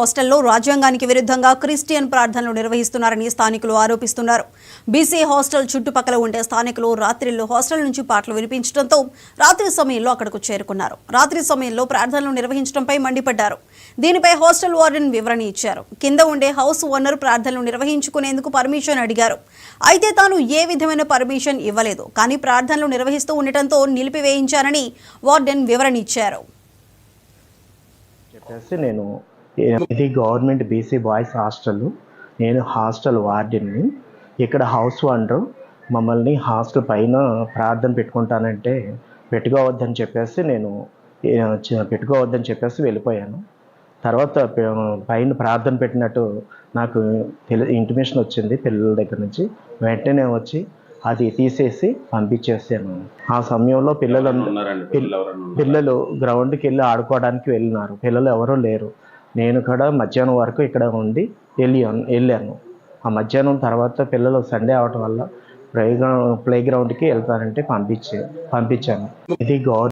హాస్టల్లో రాజ్యాంగానికి విరుద్ధంగా క్రిస్టియన్ ప్రార్థనలు నిర్వహిస్తున్నారని స్థానికులు ఆరోపిస్తున్నారు. బీసీ హాస్టల్ చుట్టుపక్కల ఉండే స్థానికులు రాత్రిళ్లు హాస్టల్ నుంచి పాటలు వినిపించడంతో రాత్రి సమయంలో అక్కడకు చేరుకున్నారు. రాత్రి సమయంలో ప్రార్థనలు నిర్వహించడంపై మండిపడ్డారు. దీనిపై హాస్టల్ వార్డెన్ వివరణ ఇచ్చారు. కింద ఉండే హౌస్ ఓనర్ ప్రార్థనలు నిర్వహించుకునేందుకు పర్మిషన్ అడిగారు. అయితే తాను ఏ విధమైన పర్మిషన్ ఇవ్వలేదు, కానీ ప్రార్థనలు నిర్వహిస్తూ ఉండటంతో నిలిపివేయించారని వార్డెన్ వివరణ ఇచ్చారు. నేను ఇది గవర్నమెంట్ బీసీ బాయ్స్ హాస్టల్. నేను హాస్టల్ వార్డెన్ని. ఇక్కడ హౌస్ ఓనర్ మమ్మల్ని హాస్టల్ పైన ప్రార్థన పెట్టుకుంటానంటే పెట్టుకోవద్దని చెప్పేసి వెళ్ళిపోయాను. తర్వాత పైన ప్రార్థన పెట్టినట్టు నాకు ఇంటిమేషన్ వచ్చింది పిల్లల దగ్గర నుంచి. వెంటనే వచ్చి అది తీసేసి పంపించేసాను. ఆ సమయంలో పిల్లలు గ్రౌండ్కి వెళ్ళి ఆడుకోవడానికి వెళ్ళినారు. పిల్లలు ఎవరూ లేరు. నేను కూడా మధ్యాహ్నం వరకు ఇక్కడ ఉండి వెళ్ళాను. ఆ మధ్యాహ్నం తర్వాత పిల్లలు సండే అవటం వల్ల ప్లే గ్రౌండ్కి వెళ్తానంటే పంపించాను. ఇది